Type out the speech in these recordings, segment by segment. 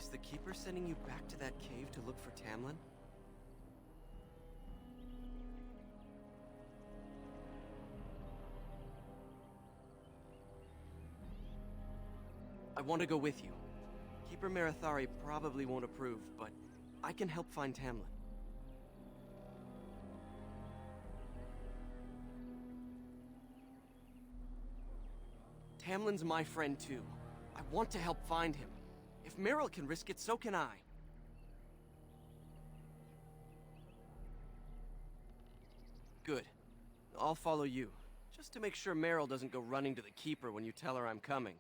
Is the Keeper sending you back to that cave to look for Tamlin? I want to go with you. Keeper Marathari probably won't approve, but I can help find Tamlin. Tamlin's my friend too. I want to help find him. If Meryl can risk it, so can I. Good. I'll follow you, just to make sure Meryl doesn't go running to the Keeper when you tell her I'm coming.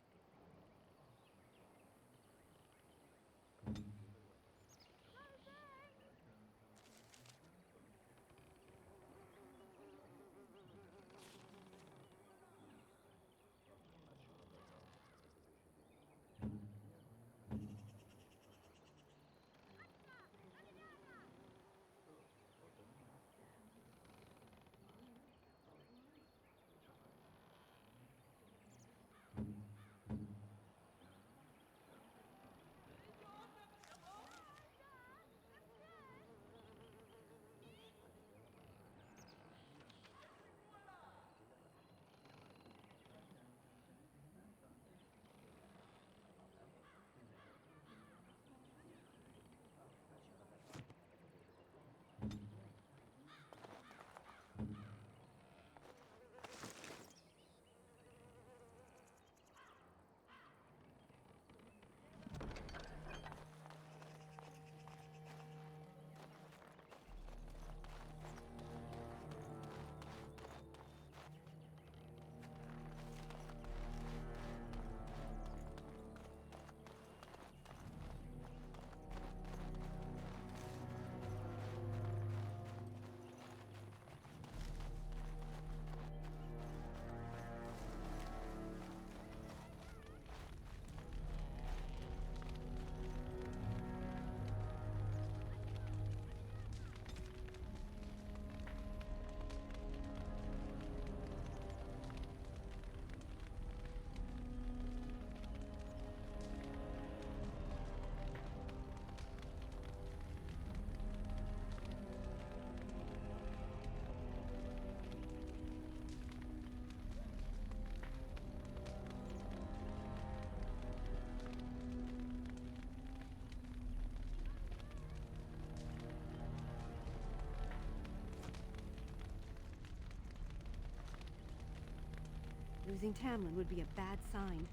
Losing Tamlin would be a bad sign.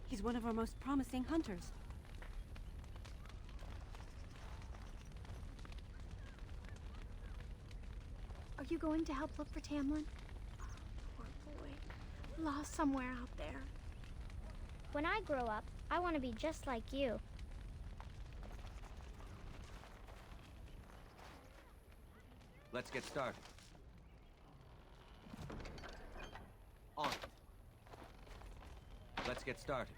He's one of our most promising hunters. Are you going to help look for Tamlin? Oh, poor boy. Lost somewhere out there. When I grow up, I want to be just like you. Let's get started. On it. Let's get started.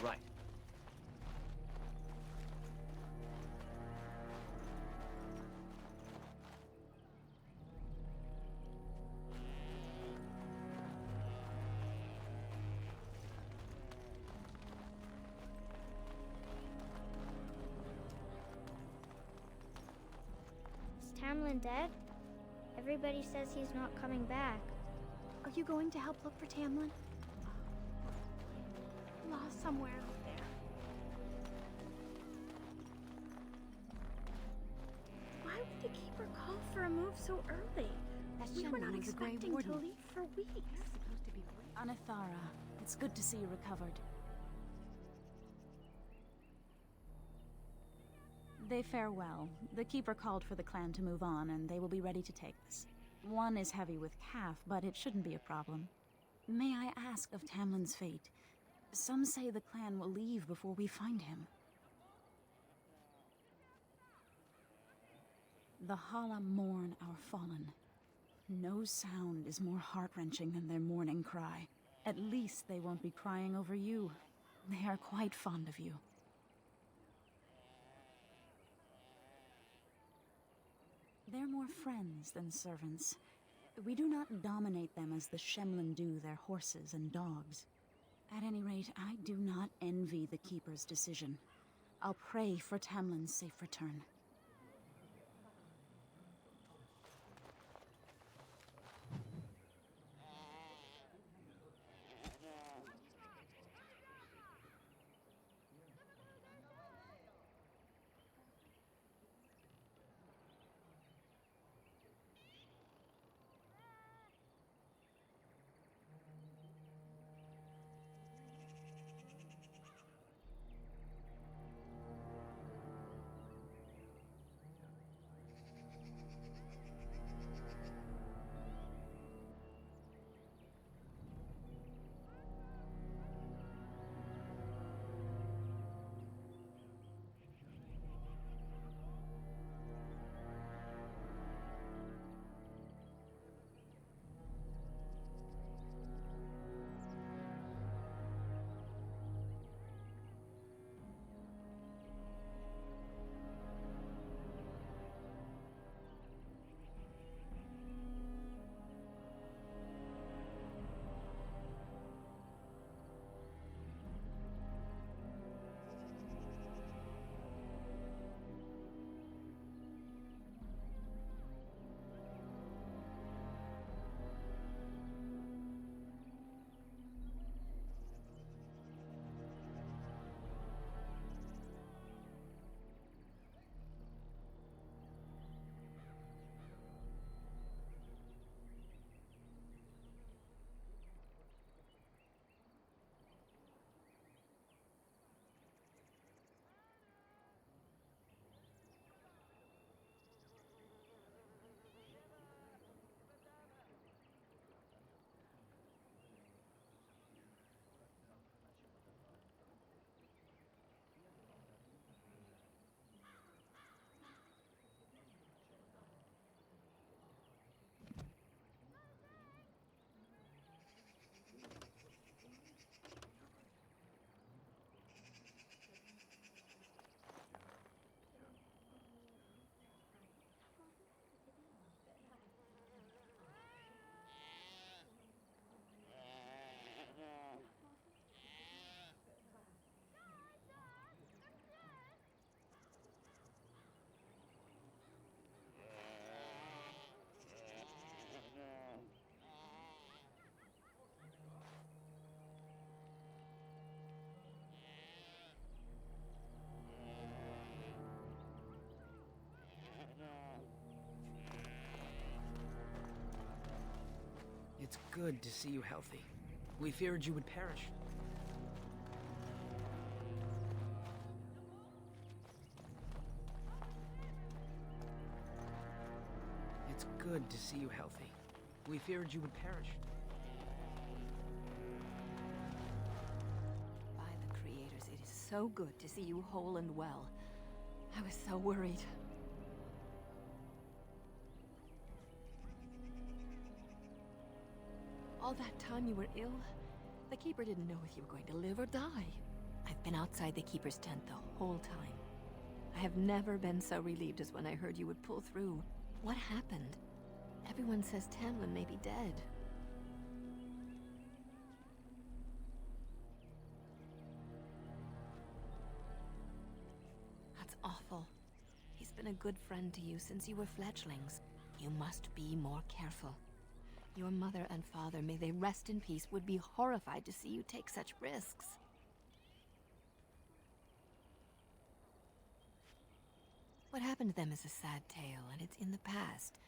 Right. Is Tamlin dead? Everybody says he's not coming back. Are you going to help look for Tamlin? Lost somewhere out there. Why would the Keeper call for a move so early? That We were not gentleman was a Grey expecting to Warden. leave for weeks. Supposed to be Anathara, it's good to see you recovered. They fare well. The Keeper called for the clan to move on, and they will be ready to take us. One is heavy with calf, but it shouldn't be a problem. May I ask of Tamlin's fate? Some say the clan will leave before we find him. The Hala mourn our fallen. No sound is more heart-wrenching than their mourning cry. At least they won't be crying over you. They are quite fond of you. They're more friends than servants. We do not dominate them as the Shemlin do their horses and dogs. At any rate, I do not envy the Keeper's decision. I'll pray for Tamlin's safe return. It's good to see you healthy. We feared you would perish. It's good to see you healthy. We feared you would perish. By the creators, it is so good to see you whole and well. I was so worried. All that time you were ill, the Keeper didn't know if you were going to live or die. I've been outside the Keeper's tent the whole time. I have never been so relieved as when I heard you would pull through. What happened? Everyone says Tamlin may be dead. That's awful. He's been a good friend to you since you were fledglings. You must be more careful. Your mother and father, may they rest in peace, would be horrified to see you take such risks. What happened to them is a sad tale, and it's in the past.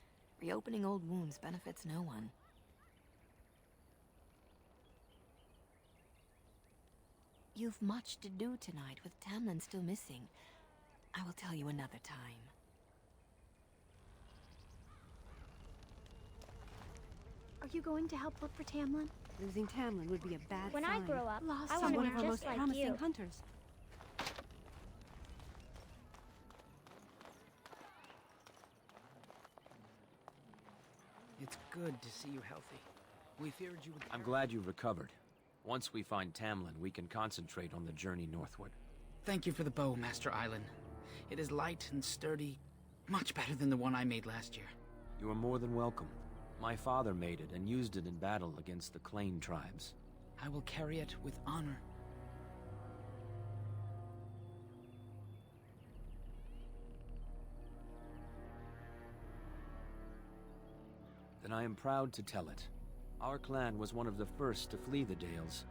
Reopening old wounds benefits no one. You've much to do tonight, with Tamlin still missing. I will tell you another time. Are you going to help look for Tamlin? Losing Tamlin would be a bad When sign. I grow up, Lost I He's want to one be of our just most like promising you. hunters. It's good to see you healthy. We feared you would... I'm glad you've recovered. Once we find Tamlin, we can concentrate on the journey northward. Thank you for the bow, Master Island. It is light and sturdy, much better than the one I made last year. You are more than welcome. My father made it and used it in battle against the Clane tribes. I will carry it with honor. Then I am proud to tell it. Our clan was one of the first to flee the Dales.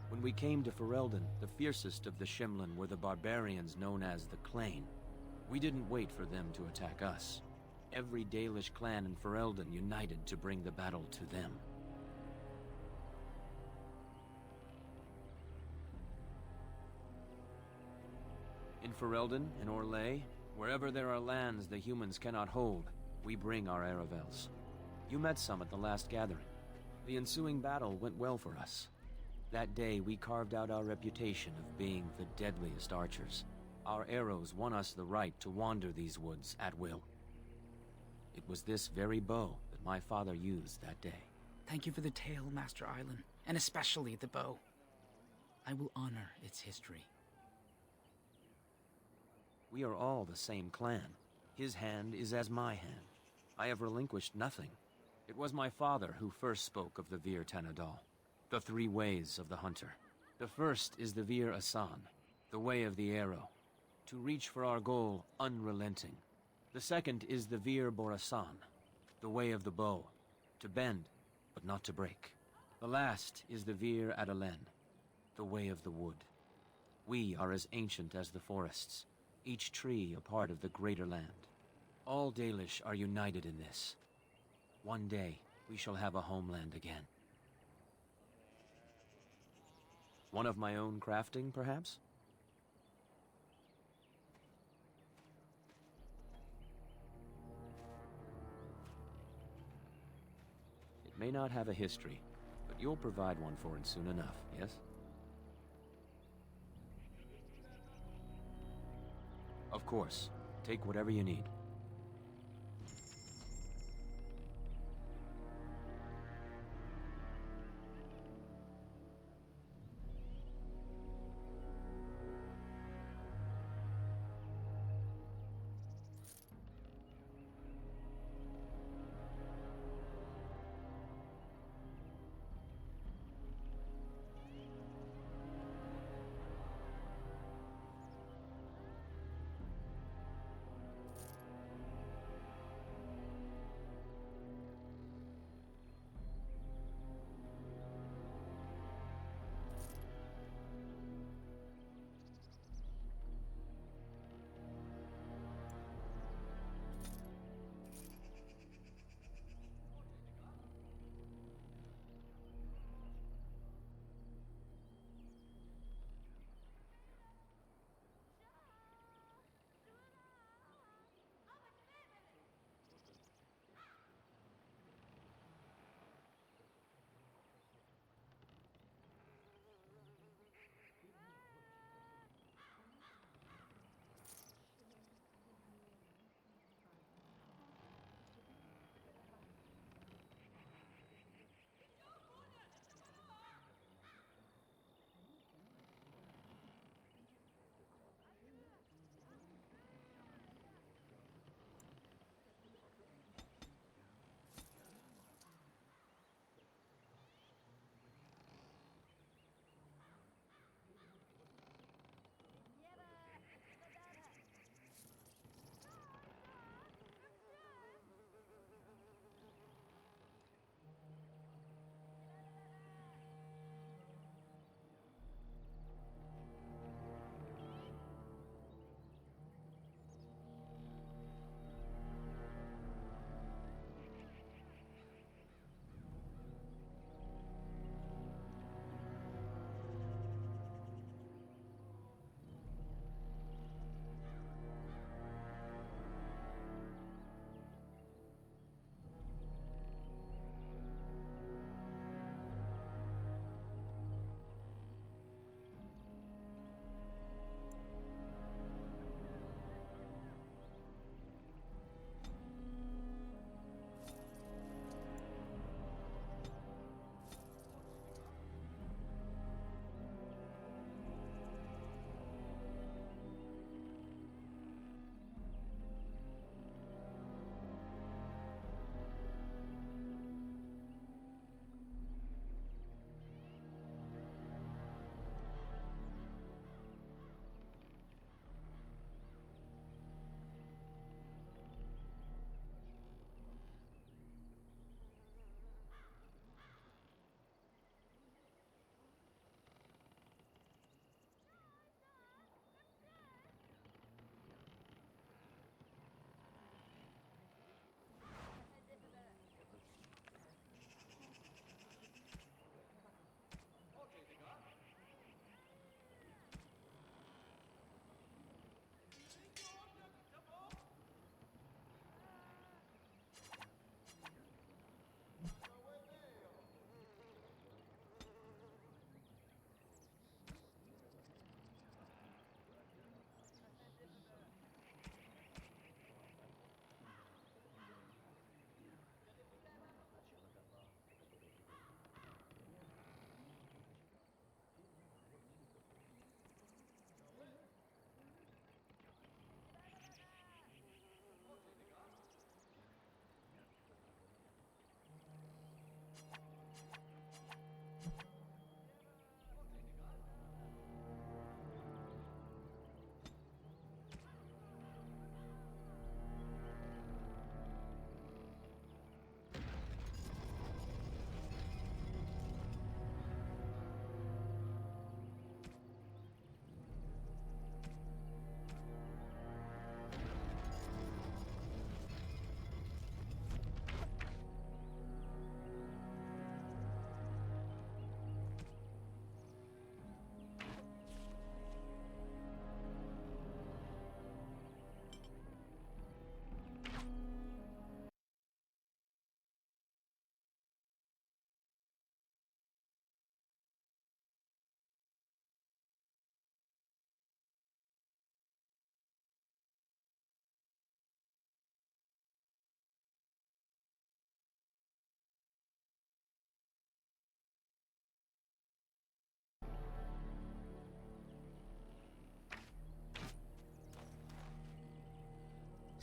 When we came to Ferelden, the fiercest of the Shemlin were the barbarians known as the Clane. We didn't wait for them to attack us. Every Dalish clan in Ferelden united to bring the battle to them. In Ferelden, in Orlais, wherever there are lands the humans cannot hold, we bring our Aravels. You met some at the last gathering. The ensuing battle went well for us. That day, we carved out our reputation of being the deadliest archers. Our arrows won us the right to wander these woods at will. It was this very bow that my father used that day. Thank you for the tale, Master Island, and especially the bow. I will honor its history. We are all the same clan. His hand is as my hand. I have relinquished nothing. It was my father who first spoke of the Vir Tanadal, the three ways of the hunter. The first is the Vir Asan, the way of the arrow, to reach for our goal unrelenting. The second is the Vir Borasan, the way of the bow, to bend, but not to break. The last is the Vir Adalen, the way of the wood. We are as ancient as the forests, each tree a part of the greater land. All Dalish are united in this. One day, we shall have a homeland again. One of my own crafting, perhaps? It may not have a history, but you'll provide one for it soon enough, yes? Of course. Take whatever you need.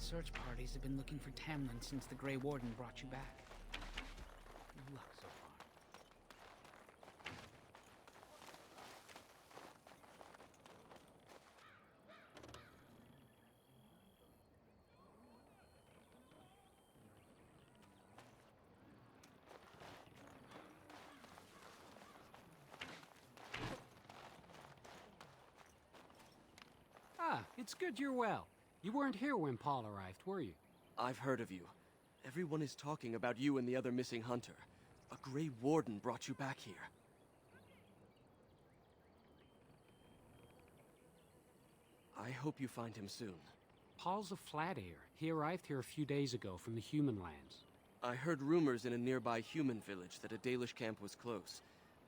Search parties have been looking for Tamlin since the Grey Warden brought you back. Good luck so far. Ah, it's good you're well. You weren't here when Paul arrived, were you? I've heard of you. Everyone is talking about you and the other missing hunter. A Grey Warden brought you back here. I hope you find him soon. Paul's a flat air. He arrived here a few days ago from the human lands. I heard rumors in a nearby human village that a Dalish camp was close,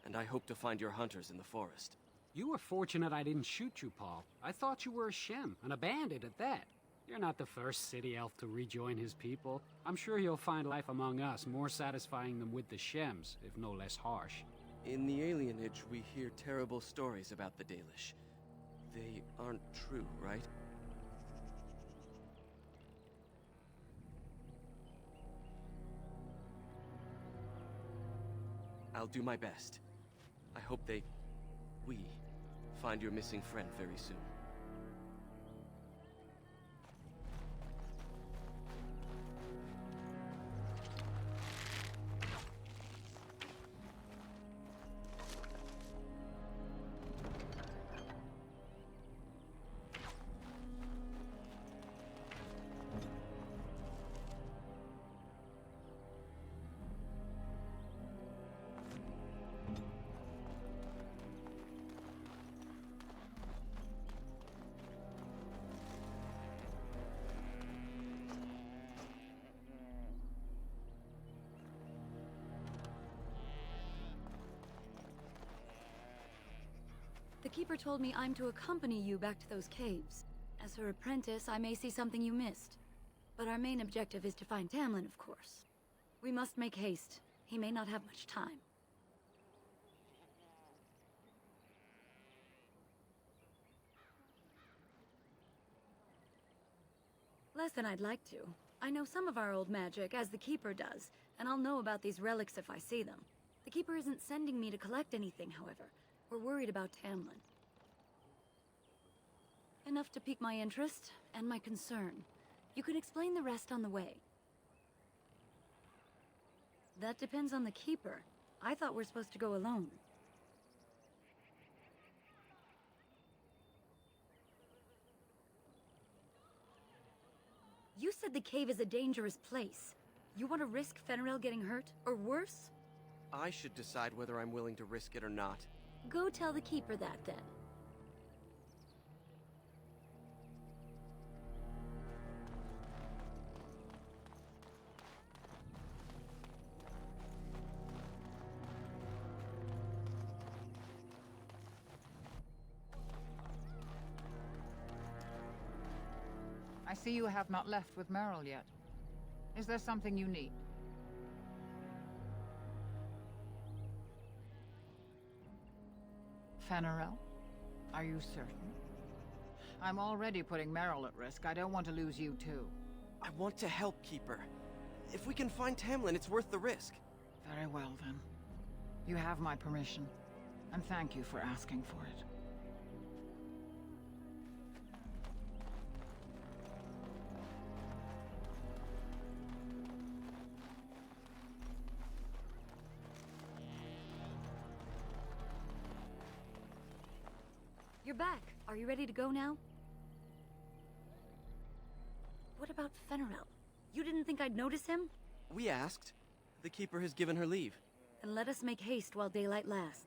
and I hope to find your hunters in the forest. You were fortunate I didn't shoot you, Paul. I thought you were a Shem, and a bandit at that. You're not the first city elf to rejoin his people. I'm sure you'll find life among us more satisfying than with the Shems, if no less harsh. In the alienage, we hear terrible stories about the Dalish. They aren't true, right? I'll do my best. I hope we find your missing friend very soon. The Keeper told me I'm to accompany you back to those caves. As her apprentice, I may see something you missed. But our main objective is to find Tamlin, of course. We must make haste. He may not have much time. Less than I'd like to. I know some of our old magic, as the Keeper does, and I'll know about these relics if I see them. The Keeper isn't sending me to collect anything, however. We're worried about Tamlin. Enough to pique my interest, and my concern. You can explain the rest on the way. That depends on the Keeper. I thought we're supposed to go alone. You said the cave is a dangerous place. You want to risk Fenrirel getting hurt, or worse? I should decide whether I'm willing to risk it or not. Go tell the Keeper that, then. I see you have not left with Meryl yet. Is there something you need? Fenrirel? Are you certain? I'm already putting Meryl at risk. I don't want to lose you too. I want to help Keeper. If we can find Tamlin, it's worth the risk. Very well, then. You have my permission. And thank you for asking for it. You're back. Are you ready to go now? What about Fenrirel? You didn't think I'd notice him? We asked. The Keeper has given her leave. Then let us make haste while daylight lasts.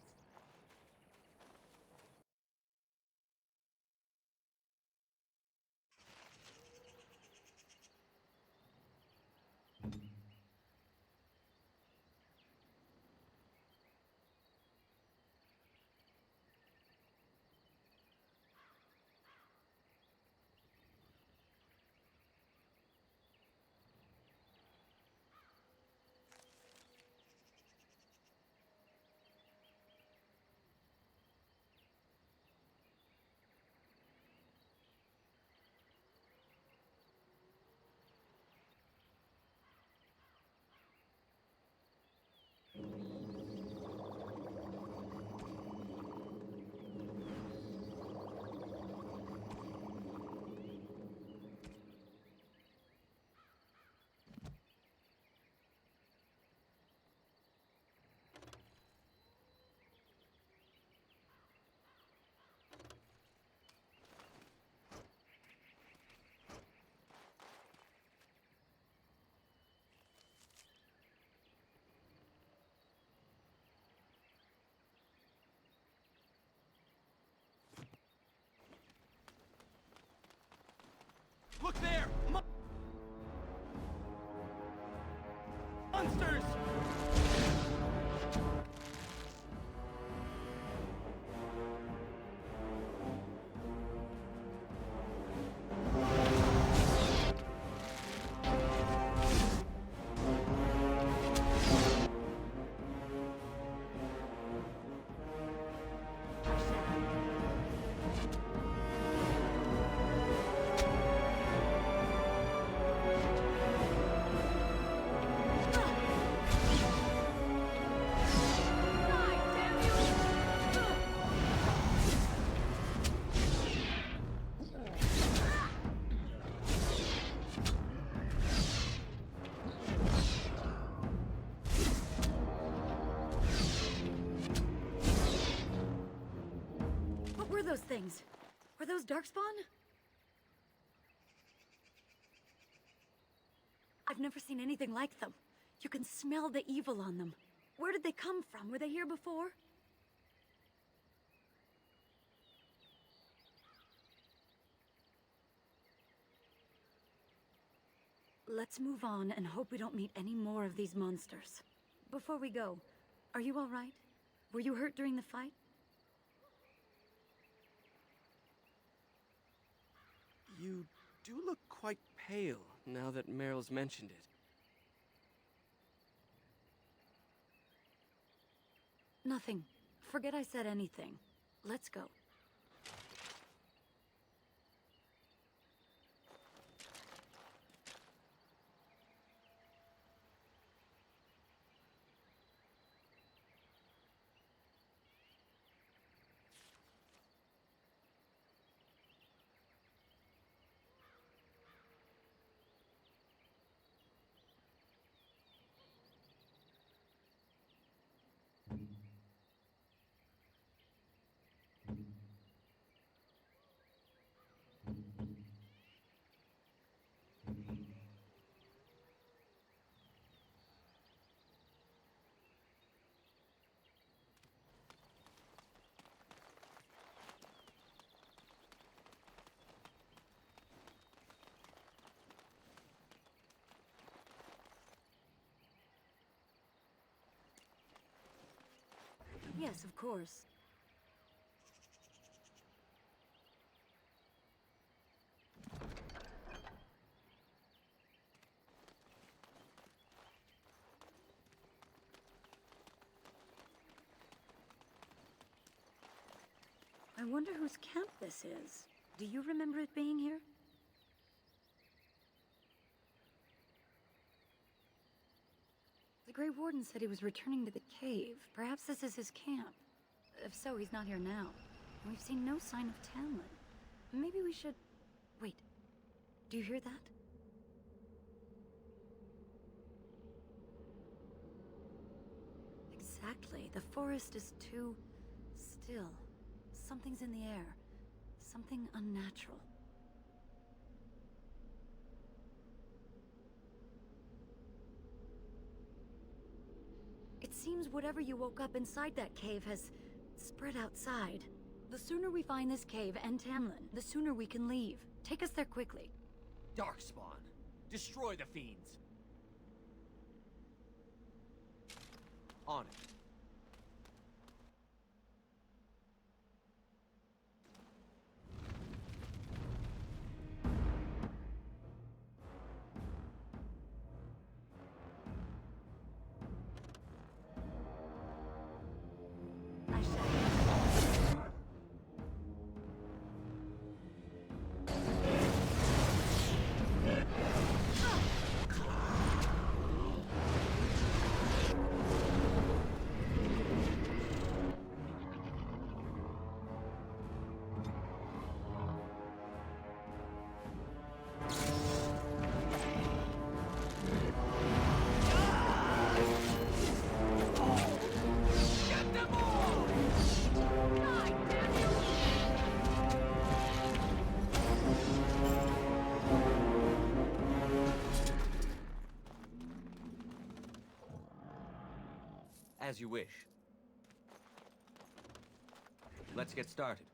Look there! Monsters! What were those things? Were those Darkspawn? I've never seen anything like them. You can smell the evil on them. Where did they come from? Were they here before? Let's move on and hope we don't meet any more of these monsters. Before we go, are you all right? Were you hurt during the fight? You do look quite pale, now that Meryl's mentioned it. Nothing. Forget I said anything. Let's go. Yes, of course. I wonder whose camp this is. Do you remember it being here? The Grey Warden said he was returning to the cave. Perhaps this is his camp. If so, he's not here now. And we've seen no sign of Tamlin. Maybe we should... Wait. Do you hear that? Exactly. The forest is too... still. Something's in the air. Something unnatural. It seems whatever you woke up inside that cave has spread outside. The sooner we find this cave and Tamlin, the sooner we can leave. Take us there quickly. Darkspawn. Destroy the fiends. On it. I shall. As you wish. Let's get started.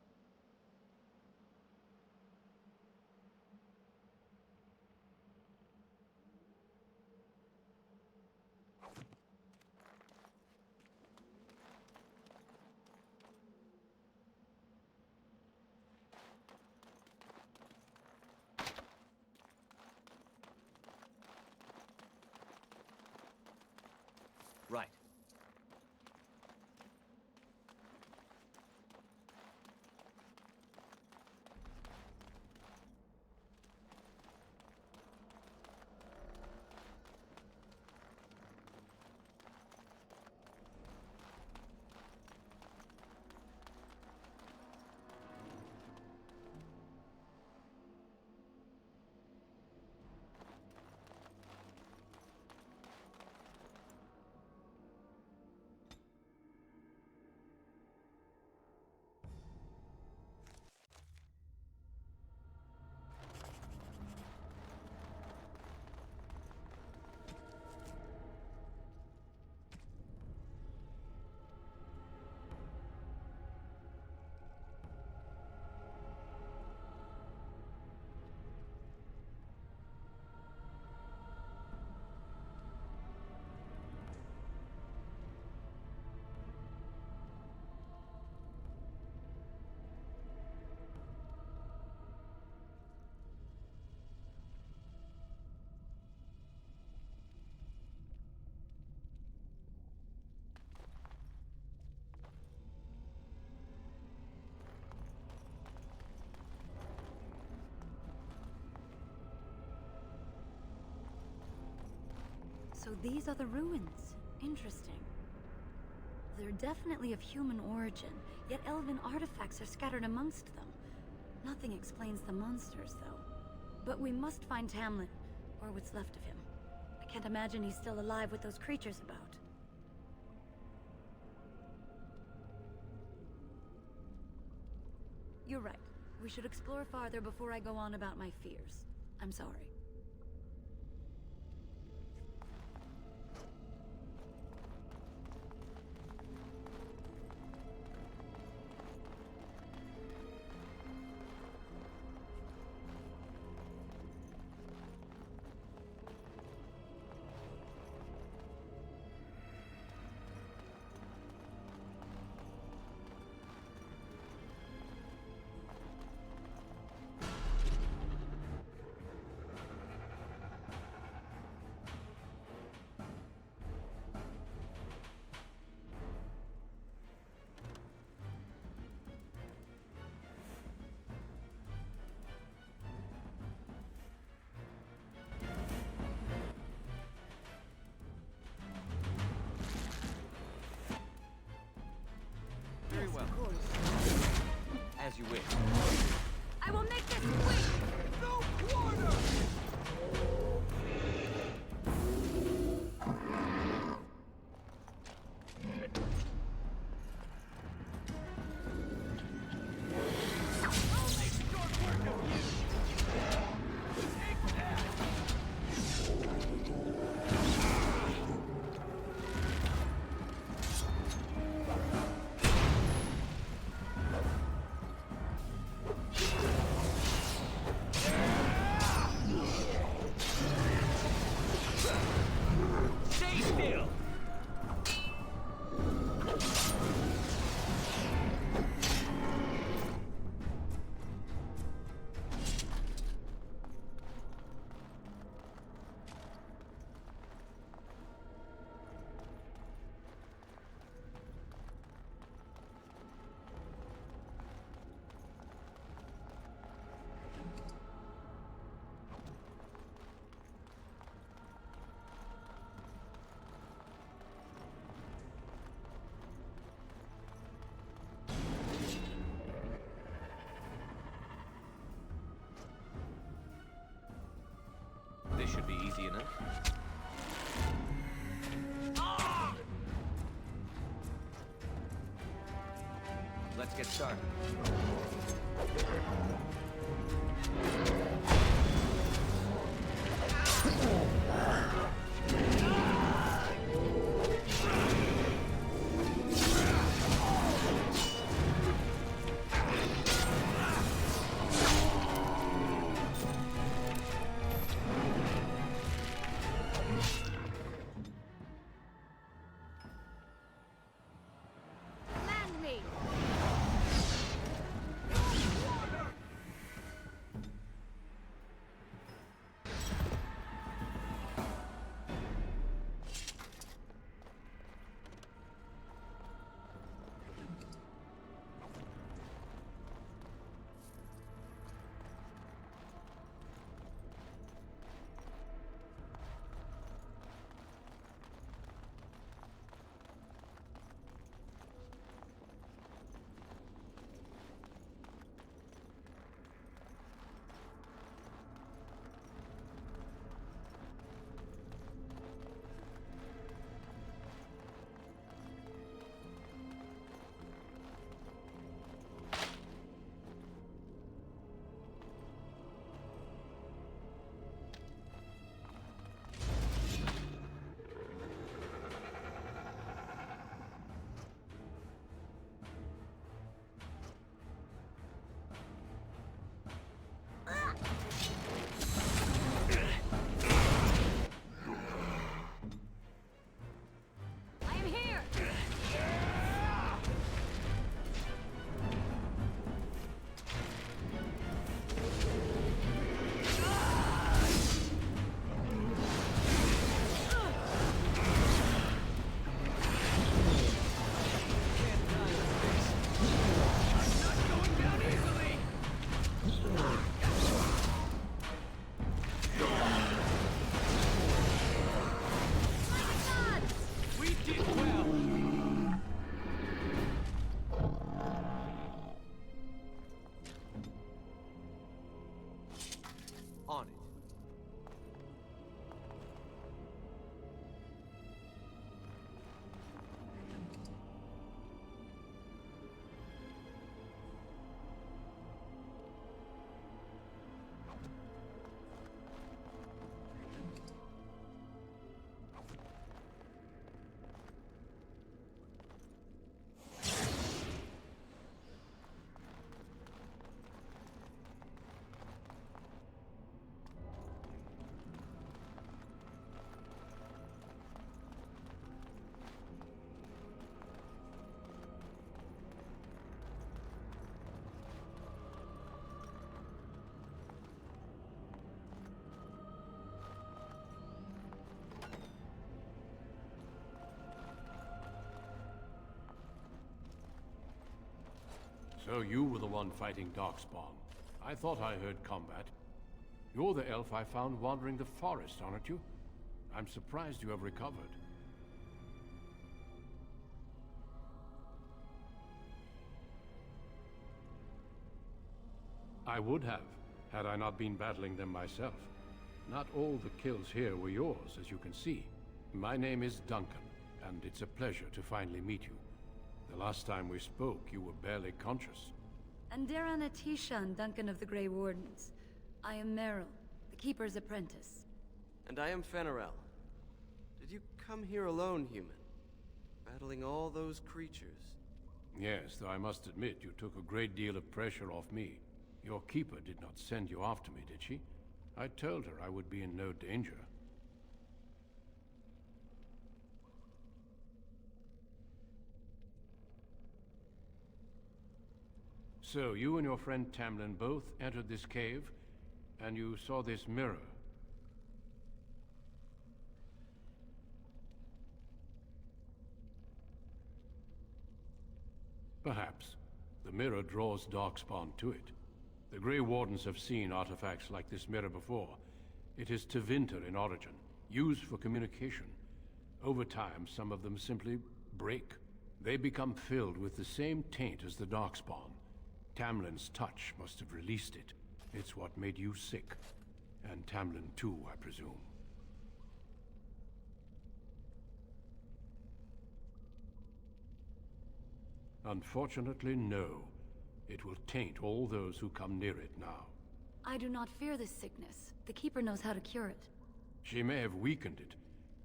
So these are the ruins. Interesting. They're definitely of human origin, yet elven artifacts are scattered amongst them. Nothing explains the monsters, though. But we must find Tamlin, or what's left of him. I can't imagine he's still alive with those creatures about. You're right. We should explore farther before I go on about my fears. I'm sorry. Very well. As you wish. I will make this quick! No quarter! This should be easy enough. Let's get started. Land me! So you were the one fighting Darkspawn. I thought I heard combat. You're the elf I found wandering the forest, aren't you? I'm surprised you have recovered. I would have, had I not been battling them myself. Not all the kills here were yours, as you can see. My name is Duncan, and it's a pleasure to finally meet you. The last time we spoke, you were barely conscious. And Daran Atishan, Duncan of the Grey Wardens. I am Meryl, the Keeper's apprentice. And I am Fenarel. Did you come here alone, human? Battling all those creatures? Yes, though I must admit you took a great deal of pressure off me. Your keeper did not send you after me, did she? I told her I would be in no danger. So, you and your friend Tamlin both entered this cave, and you saw this mirror. Perhaps. The mirror draws Darkspawn to it. The Grey Wardens have seen artifacts like this mirror before. It is Tevinter in origin, used for communication. Over time, some of them simply break. They become filled with the same taint as the Darkspawn. Tamlin's touch must have released it. It's what made you sick. And Tamlin too, I presume. Unfortunately, no. It will taint all those who come near it now. I do not fear this sickness. The Keeper knows how to cure it. She may have weakened it,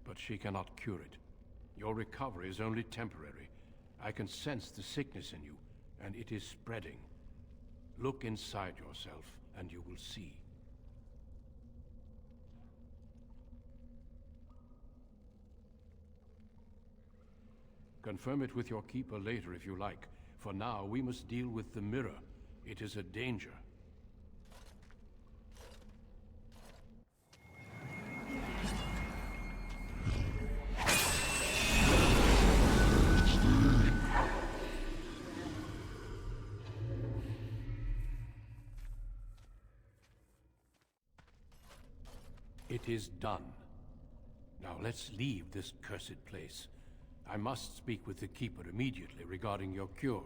but she cannot cure it. Your recovery is only temporary. I can sense the sickness in you, and it is spreading. Look inside yourself, and you will see. Confirm it with your keeper later if you like. For now, we must deal with the mirror. It is a danger. It is done. Now let's leave this cursed place. I must speak with the Keeper immediately regarding your cure.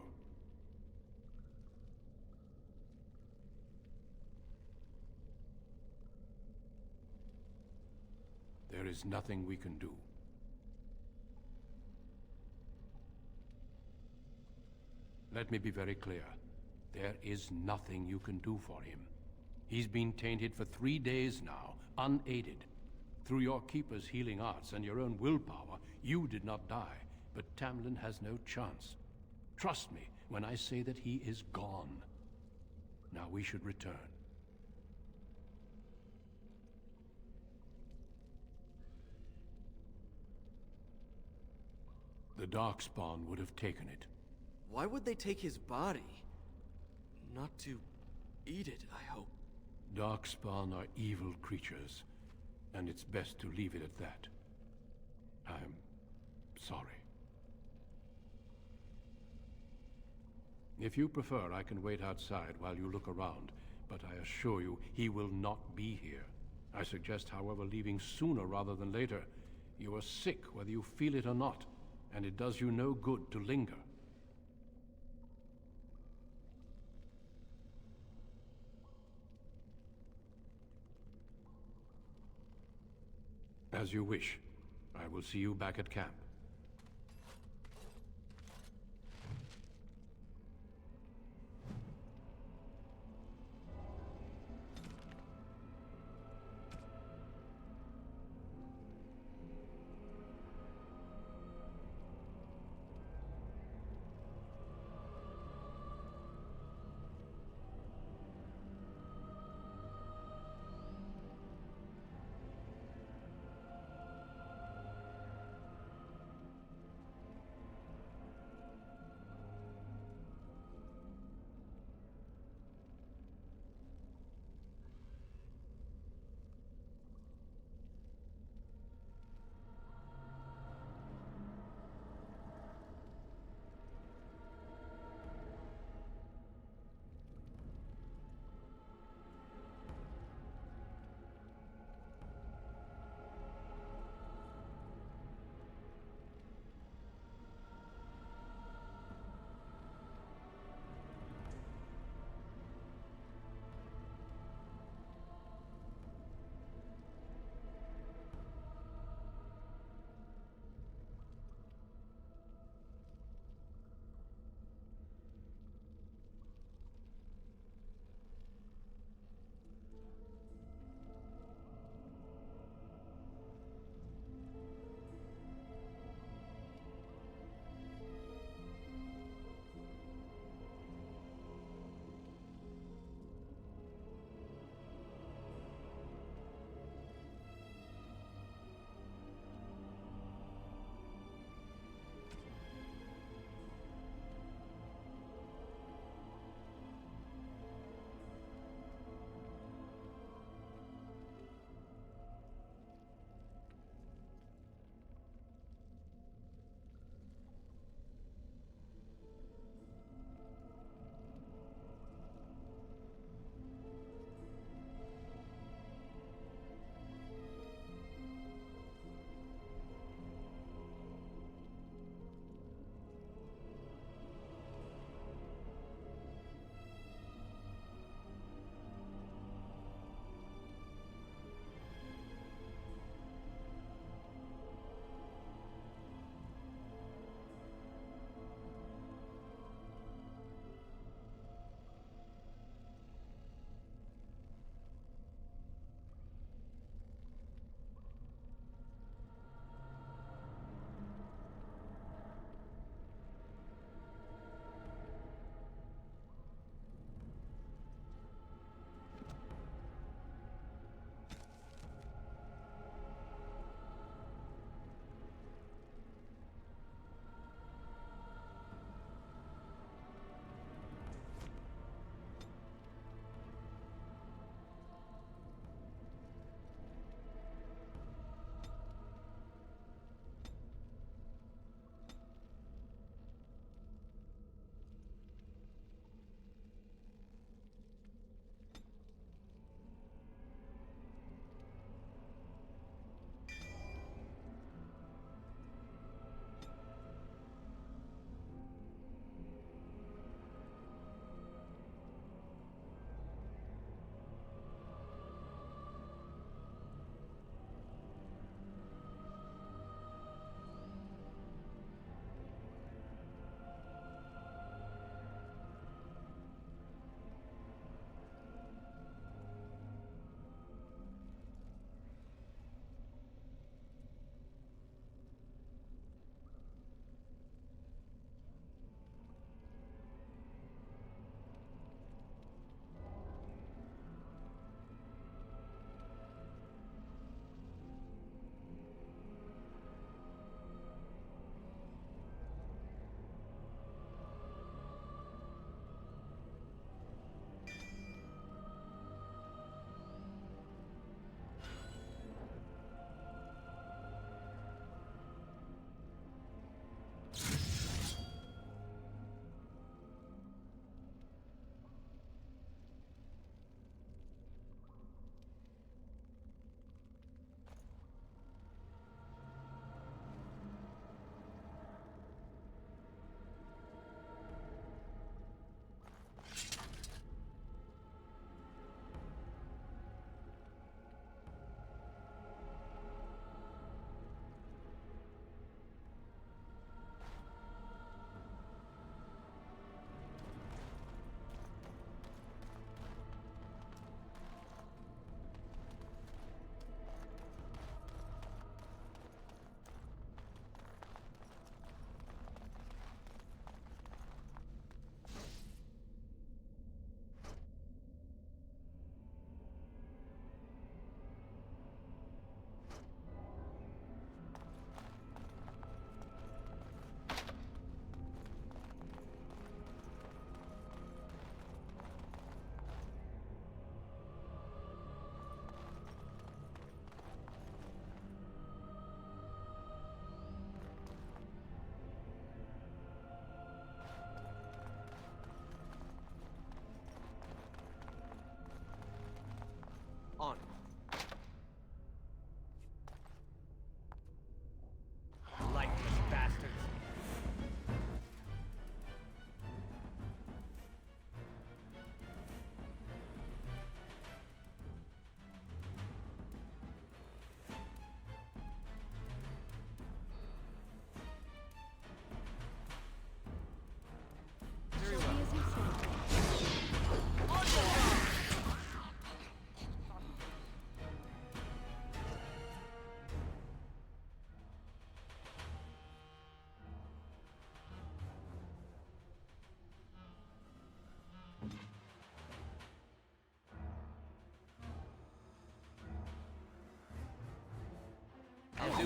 There is nothing we can do. Let me be very clear. There is nothing you can do for him. He's been tainted for 3 days now, unaided. Through your Keeper's healing arts and your own willpower, you did not die, but Tamlin has no chance. Trust me when I say that he is gone. Now we should return. The Darkspawn would have taken it. Why would they take his body? Not to eat it, I hope. Darkspawn are evil creatures, and it's best to leave it at that. I'm sorry. If you prefer, I can wait outside while you look around, but I assure you, he will not be here. I suggest, however, leaving sooner rather than later. You are sick, whether you feel it or not, and it does you no good to linger. As you wish. I will see you back at camp.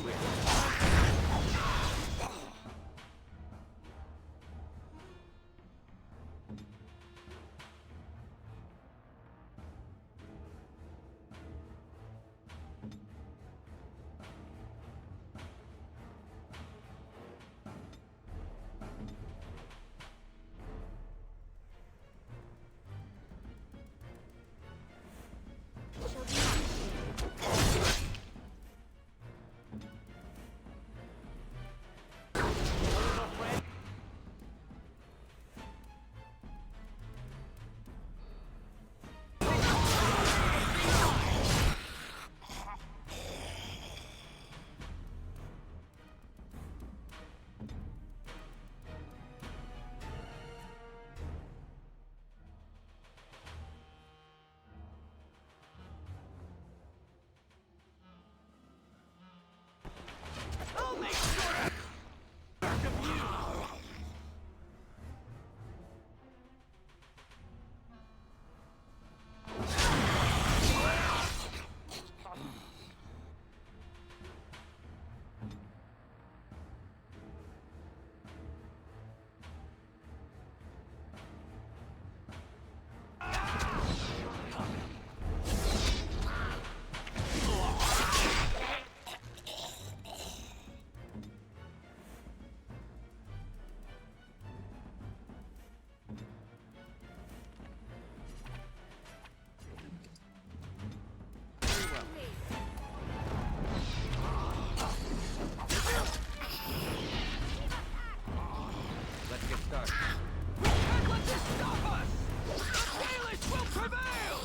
wish. Let's get started. Let this stop us! The Baelish will prevail!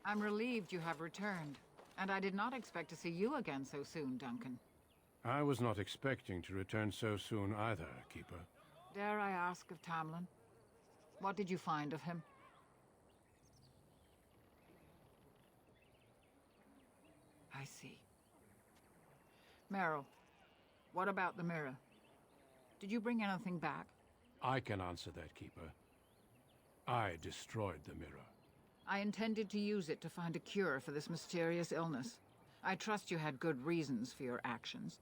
I'm relieved you have returned, and I did not expect to see you again so soon, Duncan. I was not expecting to return so soon either, Keeper. Dare I ask of Tamlin? What did you find of him? I see. Meryl, what about the mirror? Did you bring anything back? I can answer that, Keeper. I destroyed the mirror. I intended to use it to find a cure for this mysterious illness. I trust you had good reasons for your actions.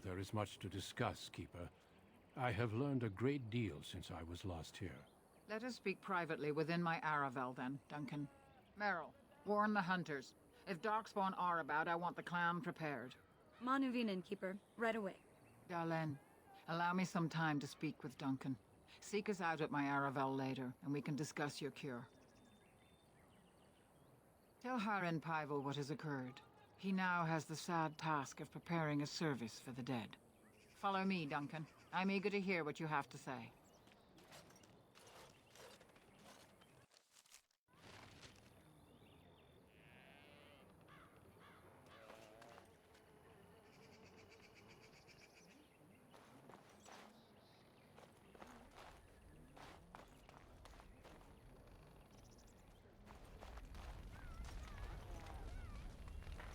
There is much to discuss, Keeper. I have learned a great deal since I was last here. Let us speak privately within my Aravel, then, Duncan. Meryl, warn the hunters. If Darkspawn are about, I want the clan prepared. Manuvinen, Keeper. Right away. Darlene, allow me some time to speak with Duncan. Seek us out at my Aravel later, and we can discuss your cure. Tell Haren Pyvel what has occurred. He now has the sad task of preparing a service for the dead. Follow me, Duncan. I'm eager to hear what you have to say.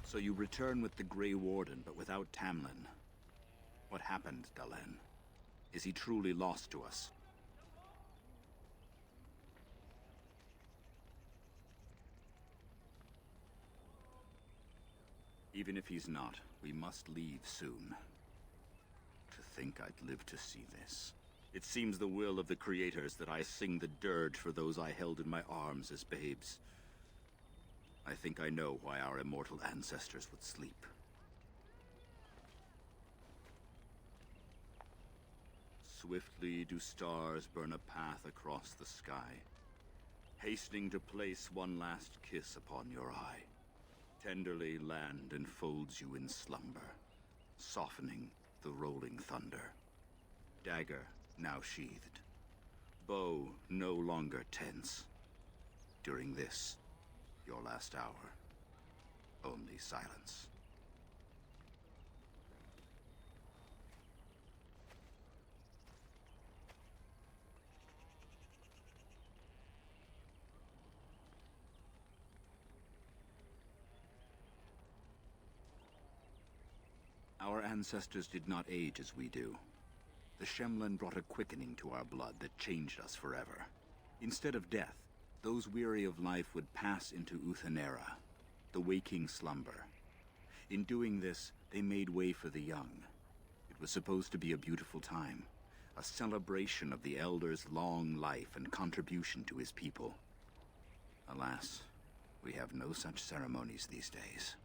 So you return with the Grey Warden, but without Tamlin. What happened, Dalen? Is he truly lost to us? Even if he's not, we must leave soon. To think I'd live to see this. It seems the will of the creators that I sing the dirge for those I held in my arms as babes. I think I know why our immortal ancestors would sleep. Swiftly do stars burn a path across the sky, hastening to place one last kiss upon your eye. Tenderly land enfolds you in slumber, softening the rolling thunder. Dagger now sheathed, bow no longer tense. During this, your last hour, only silence. Our ancestors did not age as we do. The Shemlin brought a quickening to our blood that changed us forever. Instead of death, those weary of life would pass into Uthanera, the waking slumber. In doing this, they made way for the young. It was supposed to be a beautiful time, a celebration of the Elder's long life and contribution to his people. Alas, we have no such ceremonies these days.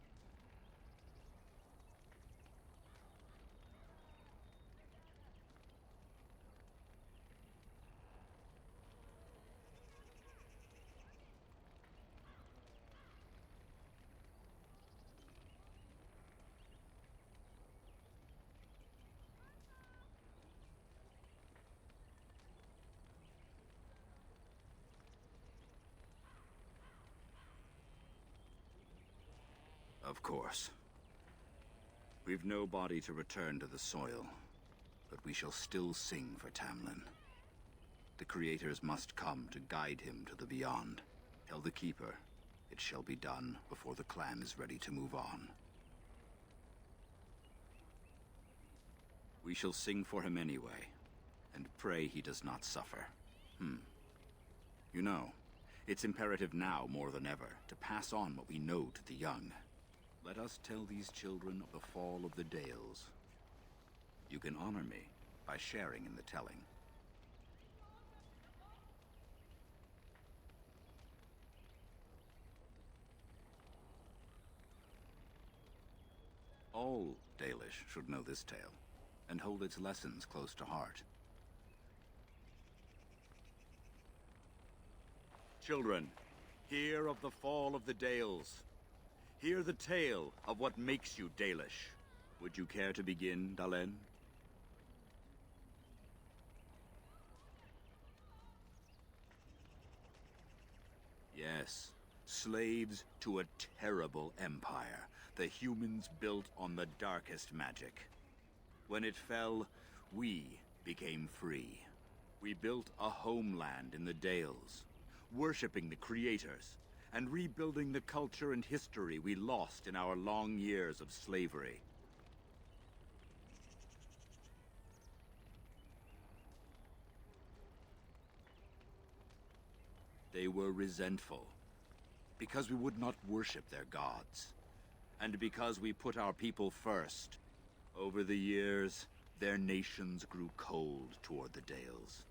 Of course. We've no body to return to the soil, but we shall still sing for Tamlin. The creators must come to guide him to the beyond. Tell the Keeper, it shall be done before the clan is ready to move on. We shall sing for him anyway, and pray he does not suffer. You know, it's imperative now more than ever to pass on what we know to the young. Let us tell these children of the fall of the Dales. You can honor me by sharing in the telling. All Dalish should know this tale, and hold its lessons close to heart. Children, hear of the fall of the Dales. Hear the tale of what makes you Dalish. Would you care to begin, Dalen? Yes, slaves to a terrible empire the humans built on the darkest magic. When it fell, we became free. We built a homeland in the Dales, worshipping the creators, and rebuilding the culture and history we lost in our long years of slavery. They were resentful, because we would not worship their gods, and because we put our people first. Over the years, their nations grew cold toward the Dales.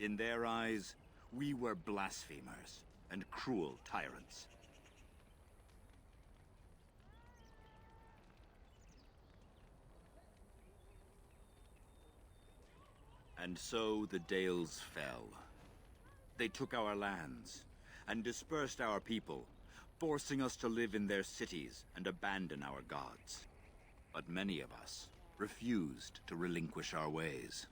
In their eyes, we were blasphemers and cruel tyrants. And so the Dales fell. They took our lands and dispersed our people, forcing us to live in their cities and abandon our gods. But many of us refused to relinquish our ways.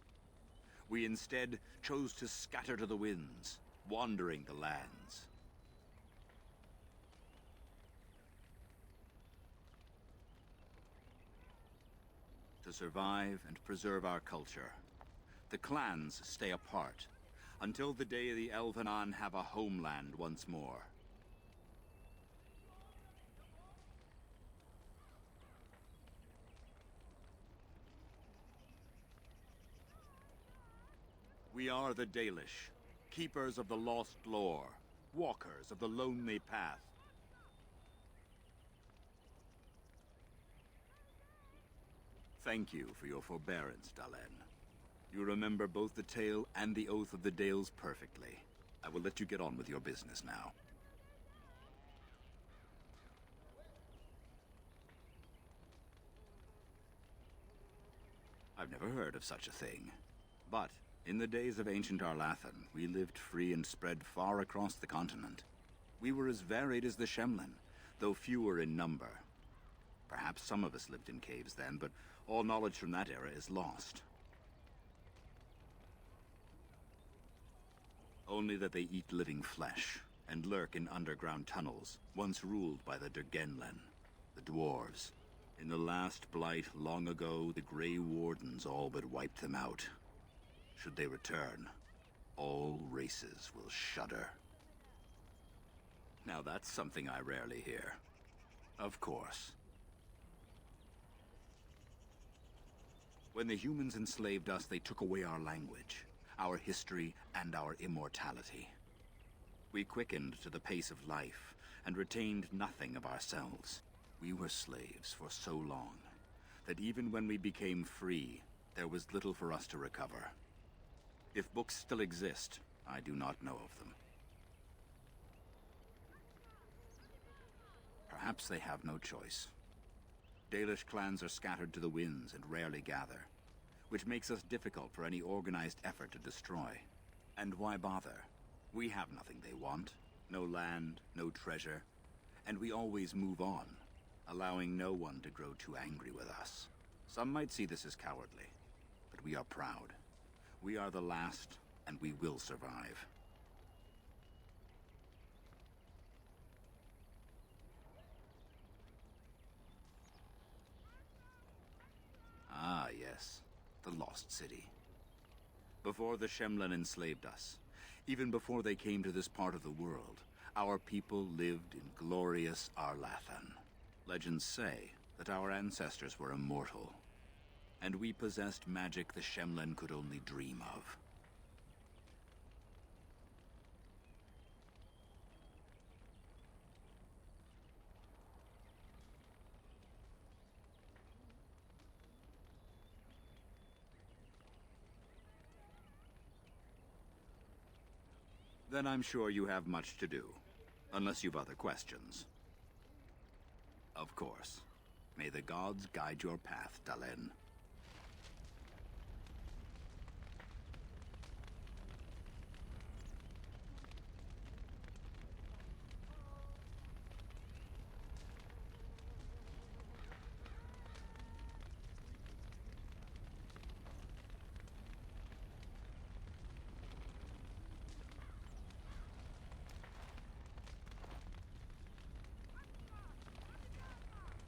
We instead chose to scatter to the winds, wandering the lands. To survive and preserve our culture, the clans stay apart, until the day the Elvenon have a homeland once more. We are the Dalish, keepers of the lost lore, walkers of the lonely path. Thank you for your forbearance, Dalen. You remember both the tale and the Oath of the Dales perfectly. I will let you get on with your business now. I've never heard of such a thing. But, in the days of ancient Arlathan, we lived free and spread far across the continent. We were as varied as the Shemlen, though fewer in number. Perhaps some of us lived in caves then, but all knowledge from that era is lost. Only that they eat living flesh, and lurk in underground tunnels, once ruled by the Dergenlen, the dwarves. In the last blight long ago, the Grey Wardens all but wiped them out. Should they return, all races will shudder. Now that's something I rarely hear. Of course. When the humans enslaved us, they took away our language, our history, and our immortality. We quickened to the pace of life, and retained nothing of ourselves. We were slaves for so long, that even when we became free, there was little for us to recover. If books still exist, I do not know of them. Perhaps they have no choice. Dalish clans are scattered to the winds and rarely gather, which makes us difficult for any organized effort to destroy. And why bother? We have nothing they want. No land, no treasure. And we always move on, allowing no one to grow too angry with us. Some might see this as cowardly, but we are proud. We are the last, and we will survive. Ah, yes. The Lost City. Before the Shemlen enslaved us, even before they came to this part of the world, our people lived in glorious Arlathan. Legends say that our ancestors were immortal, and we possessed magic the Shemlen could only dream of. Then I'm sure you have much to do, unless you've other questions. Of course. May the gods guide your path, Dalen.